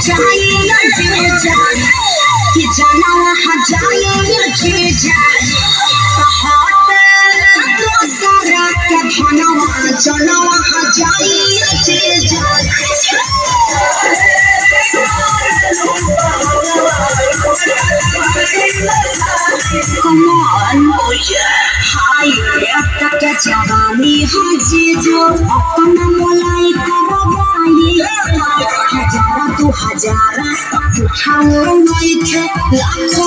जाए जे जाए कि जाना वहाँ जाए जे जाए हाथ तो सारा के धनवा जाना वहाँ जाए जे जाए Come on, oh yeah. Hi, क्या जवानी हाजी जो अपना मोलाई करवाई हजारा तू हजारा उठाओ नहीं थे लाखों